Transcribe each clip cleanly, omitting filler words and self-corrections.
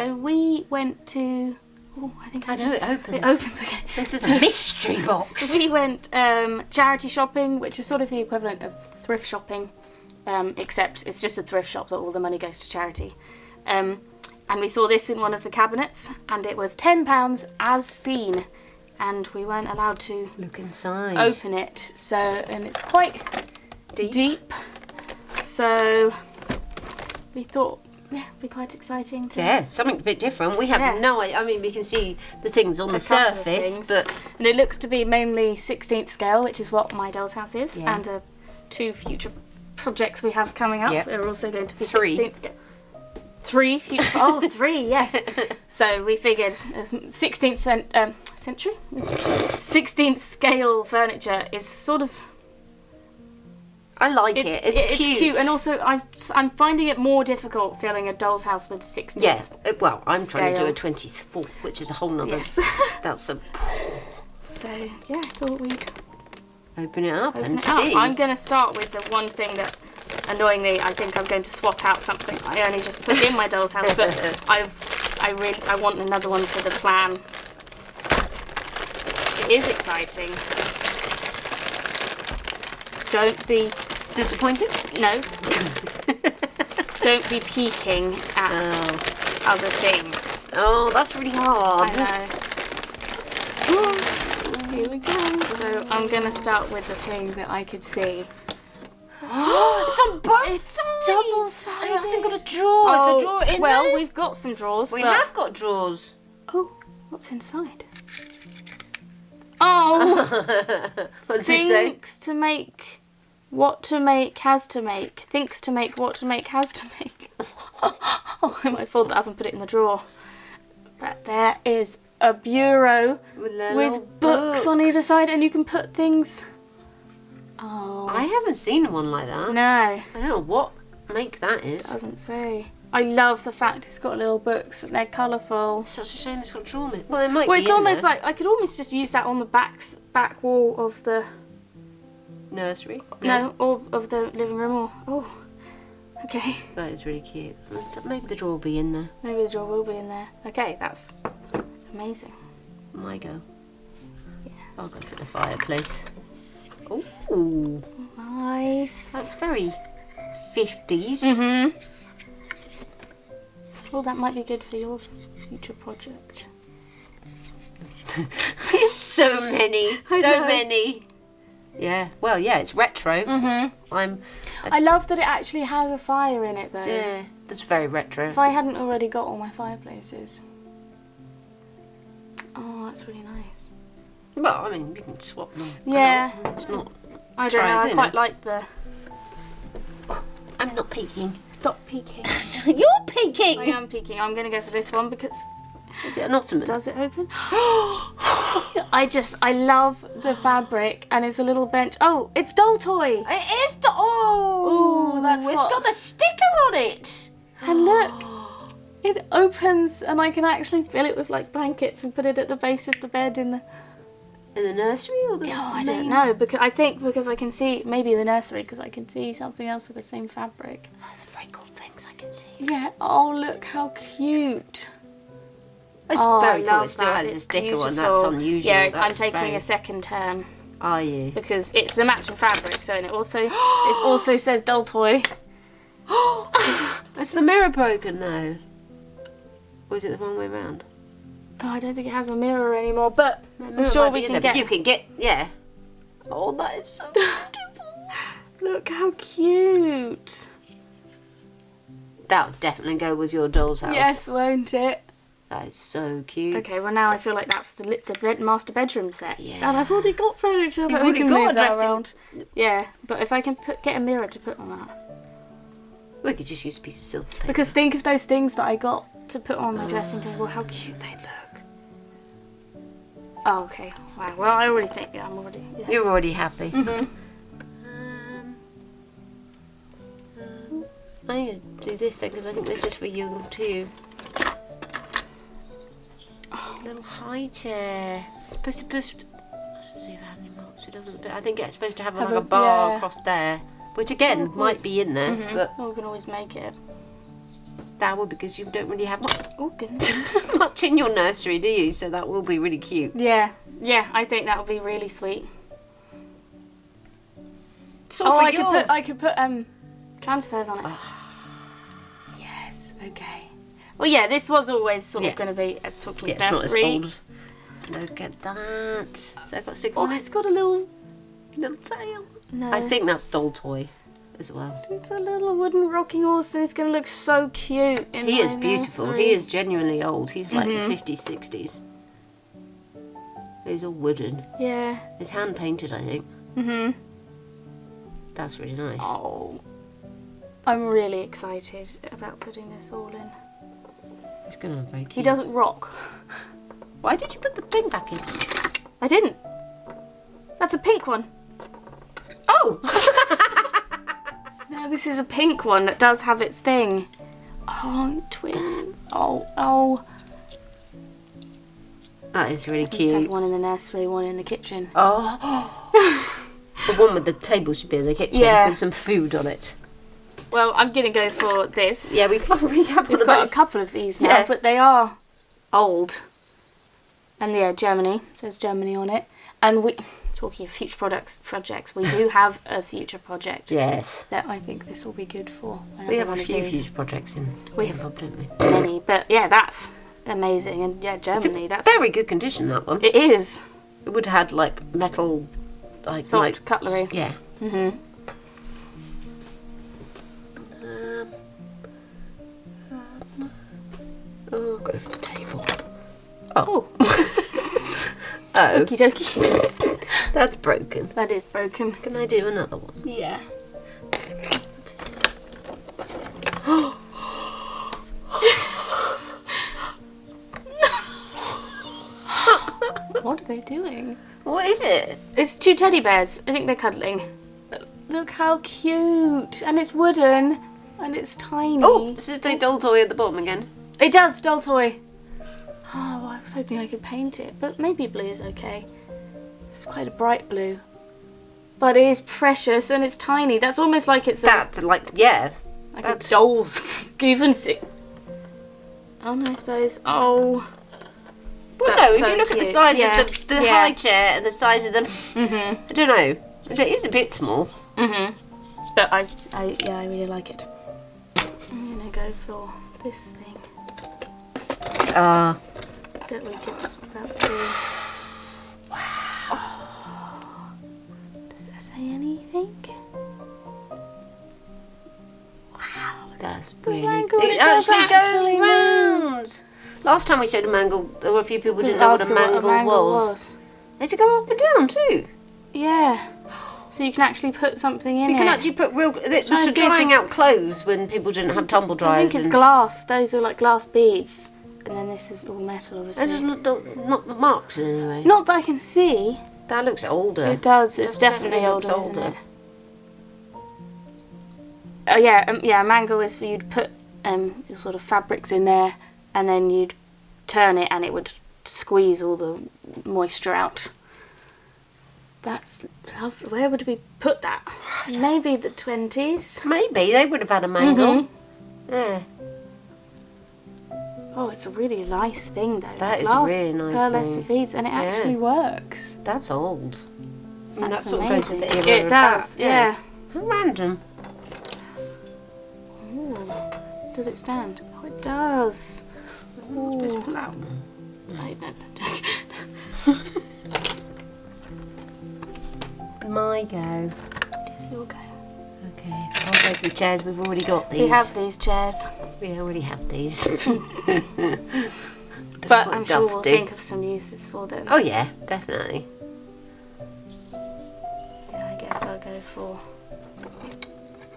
So we went to... Oh, I know it opens. It opens, okay. This is a mystery box. We went charity shopping, which is sort of the equivalent of thrift shopping, except it's just a thrift shop that all the money goes to charity. And we saw this in one of the cabinets, and it was £10 as seen, and we weren't allowed to look inside, open it. So, and it's quite deep. So we thought, yeah, it'd be quite exciting. Something a bit different. We have no idea. I mean, we can see the things on the surface, and it looks to be mainly 16th scale, which is what my doll's house is, and 2 future projects we have coming up are also going to be 16th scale. 3 future. Oh, 3, yes. So we figured 16th century, 16th scale furniture is sort of. I like it. It's cute. And also I'm finding it more difficult filling a doll's house with 16th. Yeah. Well, I'm trying to do a 24th, which is a whole nother. Yes. That's a. So yeah, I thought we'd open it up and see. I'm going to start with the one thing that, annoyingly, I think I'm going to swap out something I only just put in my doll's house, but I want another one for the plan. It is exciting. Don't be disappointed. No. Don't be peeking at other things. Oh, that's really hard. I know. Here we go. So I'm going to start with the thing that I could see. It's on both sides. Double-sided. It hasn't got a drawer. Oh, is a drawer in there? Well, we've got some drawers. We have got drawers. Oh, what's inside? Oh! What's it say? Thinks to make what to make has to make. Thinks to make what to make has to make. Oh, I might fold that up and put it in the drawer. But there is a bureau with books on either side, and you can put things. Oh. I haven't seen one like that. No. I don't know what make that is. It doesn't say. I love the fact it's got little books and they're colourful. Such a shame it's got drawer. Well, it might be. Well, it's in almost there. like I could almost just use that on the back wall of the nursery. No, or of the living room. Oh, okay. That is really cute. Maybe the drawer will be in there. Maybe the drawer will be in there. Okay, that's amazing. My go. Yeah. I'll go for the fireplace. Ooh, nice. That's very 50s. Mhm. Well, that might be good for your future project. So many, so many. Yeah. Well, yeah, it's retro. Mhm. I love that it actually has a fire in it, though. Yeah, that's very retro. If I hadn't already got all my fireplaces. Oh, that's really nice. Well, I mean, you can swap them. Yeah. It's not. I don't know. I quite like the. I'm not peeking. Stop peeking. You're peeking. I am peeking. I'm going to go for this one because. Is it an ottoman? Does it open? I love the fabric, and it's a little bench. Oh, it's doll toy. It is. Oh, that's it's what- got the sticker on it. And look, it opens, and I can actually fill it with like blankets and put it at the base of the bed in the. In the nursery or the? Oh, I don't know because I can see maybe the nursery because I can see something else of the same fabric. There's some very cool things I can see. Yeah. Oh, look how cute. It's very cool. It still has a sticker on. That's unusual. Yeah, That's I'm taking a second turn. Are you? Because it's the matching fabric, so and it also says doll toy. Is the mirror broken now? Or is it the wrong way round? Oh, I don't think it has a mirror anymore, but I'm Sure, sure we can get. You can get, yeah. Oh, that is so beautiful. Look how cute. That would definitely go with your doll's house. Yes, won't it? That is so cute. Okay, well now I feel like that's the master bedroom set. Yeah. And I've already got furniture, but we can move that around. Yeah, but if I can get a mirror to put on that. We could just use a piece of silver paper. Because think of those things that I got to put on my dressing table. How cute they'd look. Oh, okay. Wow. Well, I already think I'm already. Yeah. You're already happy. Mhm. I'm going to do this then because I think this is for you too. Oh, little high chair. It's supposed to have any marks. It doesn't. But I think it's supposed to have like a bar across there, which again might be in there. But we can always make it. That will, because you don't really have much, Oh goodness. much in your nursery, do you? So that will be really cute. Yeah, I think that would be really sweet. It's all for yours. I could put transfers on it. Yes, okay. Well, yeah, this was always sort of going to be a talking nursery. It's not as old. Look at that. So I've got to stick on it. It's got a little tail. No. I think that's doll toy as well. It's a little wooden rocking horse, and it's going to look so cute in He my is beautiful. nursery. He is genuinely old. He's like 50s, 60s. He's all wooden. Yeah. It's hand painted, I think. Mhm. That's really nice. Oh, I'm really excited about putting this all in. It's going to look very cute. He doesn't rock. Why did you put the thing back in? I didn't. That's a pink one. Oh! No, this is a pink one that does have its thing. Oh, twin. Oh. That is really I just have cute. one in the nursery, one in the kitchen. Oh! The one with the table should be in the kitchen with some food on it. Well, I'm going to go for this. Yeah, we've got a couple of these now, but they are old. And yeah, Germany. It says Germany on it. And we, talking of future projects, we do have a future project. Yes. That I think this will be good for. We have a few future projects in. We have, don't we? Many, but yeah, that's amazing. And yeah, Germany. That's very good condition, that one. It is. It would have had like metal, like soft cutlery. Yeah. Mhm. Oh, go for the table. Oh. Okie dokie. That's broken. That is broken. Can I do another one? Yeah. What are they doing? What is it? It's two teddy bears. I think they're cuddling. Look how cute. And it's wooden. And it's tiny. Oh, does it say doll toy at the bottom again? It does, doll toy. Oh, I was hoping I could paint it. But maybe blue is okay. This is quite a bright blue. But it is precious and it's tiny. That's almost like it's That's like, yeah. like a doll's given it. Oh no, I suppose. Oh. Well, That's no, if so you look cute. at the size Yeah. of the high chair and the size of the... I don't know. It is a bit small. But I really like it. I'm gonna go for this thing. Don't we get just about through? Wow. Oh. Does it say anything? Wow. That's really... mangle, It actually goes round. Last time we showed a mangle, there were a few people who didn't know what a mangle was. Does it go up and down too? Yeah. So you can actually put something in it. You can actually put real... It was for drying out clothes when people didn't have tumble dryers. I think it's glass. Those are like glass beads. And then this is all metal, obviously. And there's not marks in any way. Not that I can see. That looks older. It does. It's definitely older, isn't it? Oh yeah, a mangle is for you'd put your sort of fabrics in there, and then you'd turn it, and it would squeeze all the moisture out. That's lovely. Where would we put that? Maybe the 20s. Maybe they would have had a mangle. Yeah. Oh, it's a really nice thing though. That is glass a really nice pearlescent thing. beads, and it actually works. That's old. I mean, that That's sort of goes with the amazing. era It of does, that. yeah. How random. Ooh. Does it stand? Oh, it does. I'm supposed to pull out. No. My go. It's your go. Okay, I'll go for the chairs. We've already got these. We have these chairs. We already have these. But I'm sure we'll think of some uses for them. Oh yeah, definitely. Yeah, I guess I'll go for...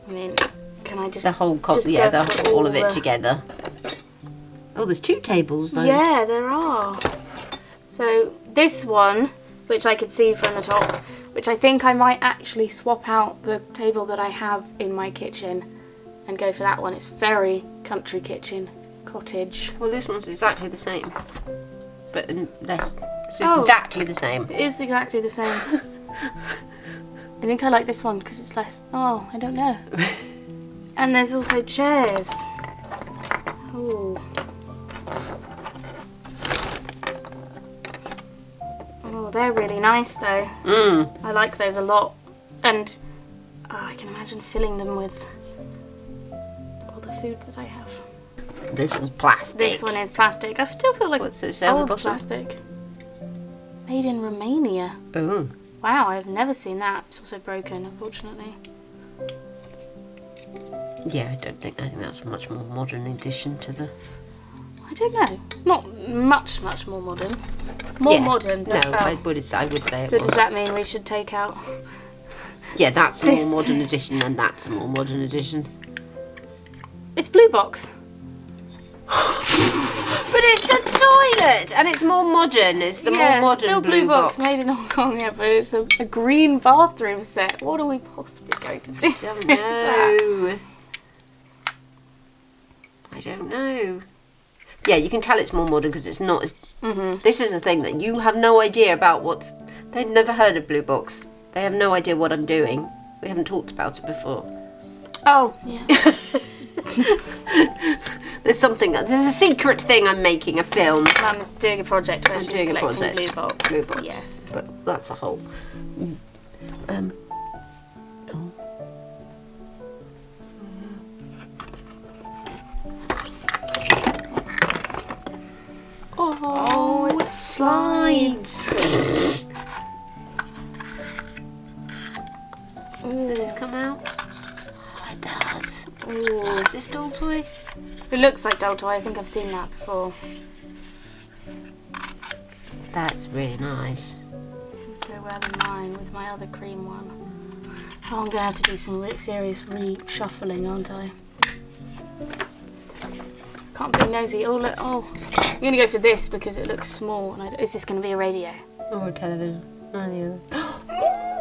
I mean, can I just... The whole all of it together. Oh, there's two tables though. Yeah, there are. So this one, which I could see from the top, which I think I might actually swap out the table that I have in my kitchen and go for that one. It's very country kitchen, cottage. Well, this one's exactly the same, but less. It's just exactly the same. It is exactly the same. I think I like this one because it's less. Oh, I don't know. And there's also chairs. Oh. Oh, they're really nice though. I like those a lot. And I can imagine filling them with all the food that I have. This one's plastic. This one is plastic. I still feel like What's it's it say on the old bottom? plastic. Made in Romania. Oh. Wow, I've never seen that. It's also broken, unfortunately. Yeah, I think that's a much more modern addition to the... I don't know. Not much more modern. More modern. No, But, I would say it so was. does that mean we should take out... Yeah, that's a more modern addition, and that's a more modern addition. It's Blue Box. But it's a toilet, and it's more modern. It's the more modern still Blue Box. Made in Hong Kong, yeah, but it's a green bathroom set. What are we possibly going to do? I don't know. I don't know. Yeah, you can tell it's more modern because it's not as... This is a thing that you have no idea about what's... They've never heard of Blue Box. They have no idea what I'm doing. We haven't talked about it before. Oh, yeah. There's a secret thing I'm making, a film. Mum is doing a project where she's collecting Blue Box. Blue Box. Yes. But that's a whole... Oh, it slides. Does this come out? Oh, it does. Ooh. Is this doll toy? It looks like doll toy. I think I've seen that before. That's really nice. Go well in mine with my other cream one. Oh, I'm going to have to do some serious reshuffling, aren't I? Can't be nosy. Oh, look. Oh, I'm going to go for this because it looks small. And is this going to be a radio? Or a television.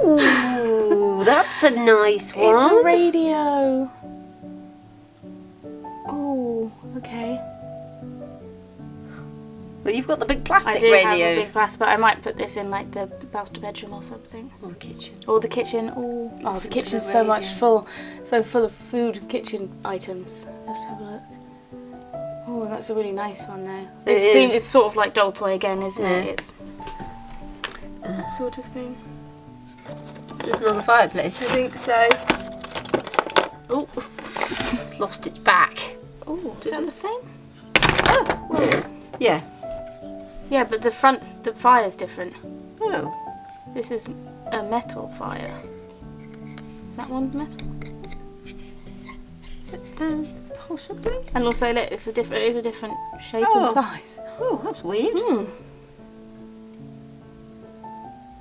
Ooh, that's a nice one. It's a radio. Oh, okay. But you've got the big plastic I do radio. have a big plastic, but I might put this in like the master bedroom or something. Or the kitchen. Or the kitchen. Oh, the kitchen's so much full of food kitchen items. I have to have a look. Oh, that's a really nice one though. It's sort of like doll toy again, isn't it? It's that sort of thing. It's not a fireplace. I think so. Oh, It's lost its back. oh, is that the same? Oh, well, yeah. Yeah, but the fire's different. Oh. This is a metal fire. Is that one metal? Possibly. And also, look, it is a different shape Oh. and size. Oh, that's weird.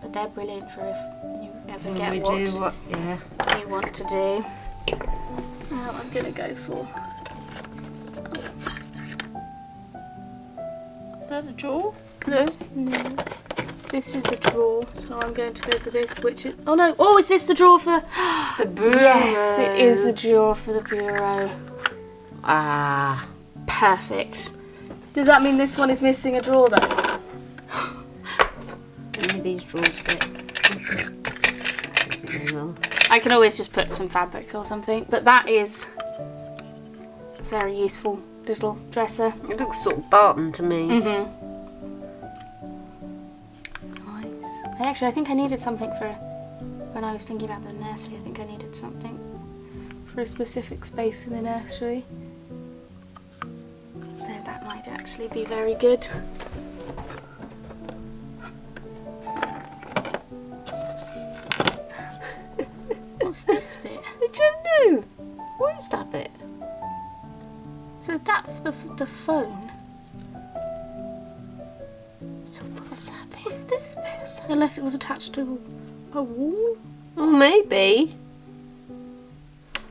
But they're brilliant for if you ever When get we what do what? Yeah. you want to do. Now I'm going to go for... Is that a drawer? No. This is a drawer, so I'm going to go for this, which is... Oh no! Oh, is this the drawer for... The bureau. Yes, it is a drawer for the bureau. Ah. Perfect. Does that mean this one is missing a drawer though? Any of these drawers fit? Well. I can always just put some fabrics or something, but that is a very useful little dresser. It looks sort of Barton to me. Nice. I think I needed something for when I was thinking about the nursery. I think I needed something for a specific space in the nursery. So that might actually be very good. What's this bit? I don't know. What is that bit? So that's the phone. So what's that bit? What's this bit? Unless it was attached to a wall. Oh, maybe.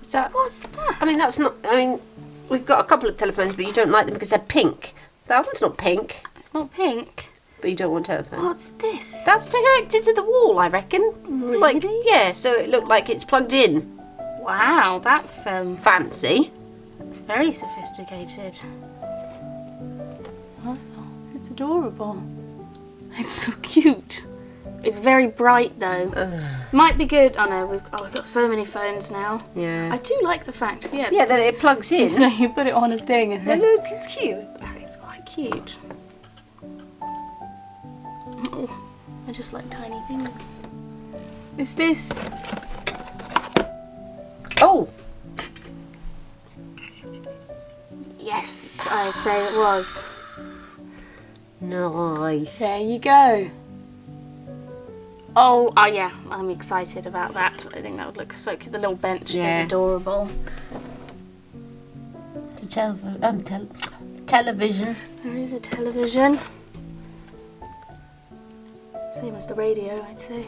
Is that? What's that? I mean, that's not. I mean, we've got a couple of telephones, but you don't like them because they're pink. That one's not pink, It's not pink. but you don't want telephones. What's this? That's connected to the wall, I reckon. Really? Like, yeah, so it looked like it's plugged in. Wow, that's Fancy. it's very sophisticated. Oh, it's adorable. It's so cute. It's very bright though. Might be good. Oh no, we've got so many phones now. Yeah. I do like the fact, Yeah, that it plugs in. So you put it on a thing and then... It's cute. It's quite cute. Oh, I just like tiny things. Is this... Oh! Yes, I'd say it was. Nice. There you go. Oh, yeah, I'm excited about that. I think that would look so cute. The little bench is adorable. The television. There is a television. Same as the radio, I'd say.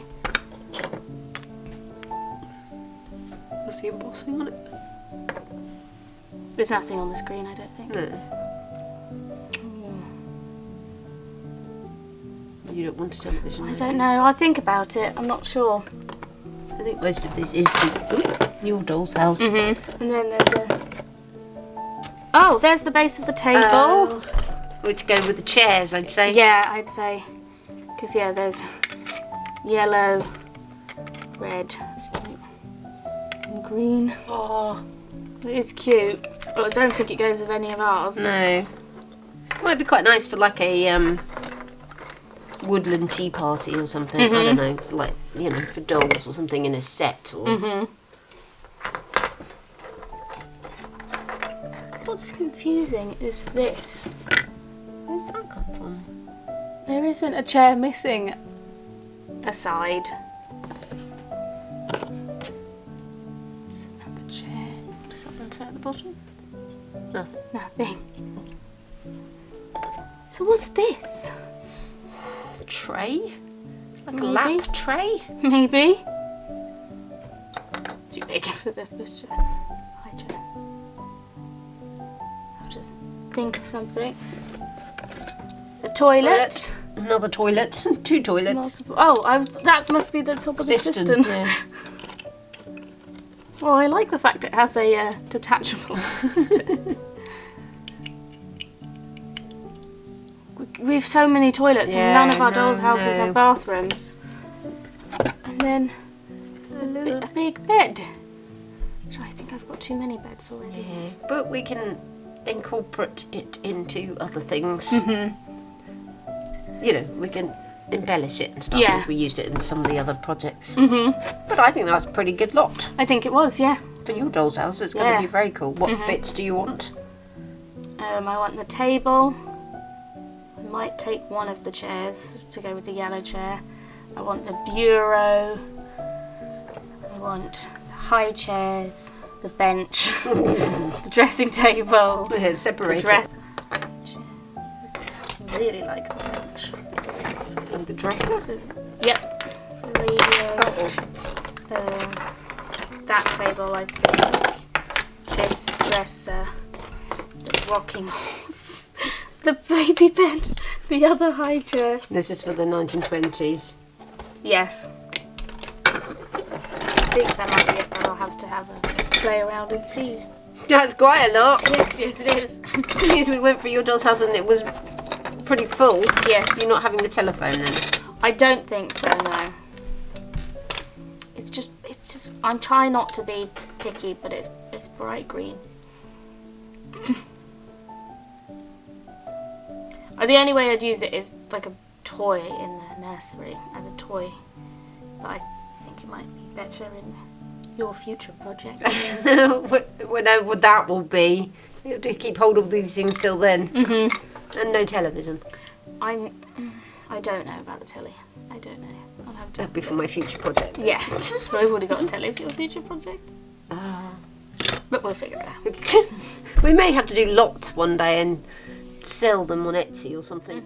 What's the embossing on it? There's nothing on the screen, I don't think. No. You don't want a television? I don't know. I'll think about it. I'm not sure. I think most of this is your doll's house. And then there's a... Oh, there's the base of the table. Which go with the chairs, I'd say. Yeah, I'd say. Because, yeah, there's yellow, red, and green. Oh, it is cute. But I don't think it goes with any of ours. No. Might be quite nice for like a woodland tea party or something. I don't know, like, you know, for dolls or something in a set. Or... What's confusing is this. Where's that come from? There isn't a chair missing a side. Isn't that the chair? Does something say at the bottom? Nothing. Nothing. So what's this? A tray? Like Maybe. a lap tray? Maybe. Too big for the push. I just have to think of something. A toilet. Another toilet. 2 toilets. Multiple. Oh, that must be the top of the cistern. Yeah. Well, I like the fact it has a detachable cistern. We have so many toilets and none of our dolls' houses have bathrooms. And then a big bed. Which I think I've got too many beds already. Yeah, but we can incorporate it into other things. You know, we can embellish it and stuff. Yeah. If we used it in some of the other projects. But I think that's a pretty good lot. I think it was, yeah. For your doll's house, it's going to be very cool. What bits do you want? I want the table. I might take one of the chairs to go with the yellow chair. I want the bureau. I want the high chairs, the bench, the dressing table. Yeah, separate the it. I really like the bench. And the dresser? Yep. The radio. That table, I think. This dresser. The rocking horse. The baby bed. The other high chair. This is for the 1920s. Yes. I think that might be it, but I'll have to have a play around and see. That's quite a lot. Yes, it is. The thing is, we went for your doll's house and it was pretty full. Yes. You're not having the telephone then? I don't think so, no. It's just, I'm trying not to be picky, but it's bright green. The only way I'd use it is like a toy in the nursery, as a toy. But I think it might be better in your future project. Whenever that will be. You have to keep hold of these things till then. And no television. I don't know about the telly. I don't know. I'll have to. That'd be for my future project. Yeah. I've already got a telly for your future project. But we'll figure it out. We may have to do lots one day and sell them on Etsy or something.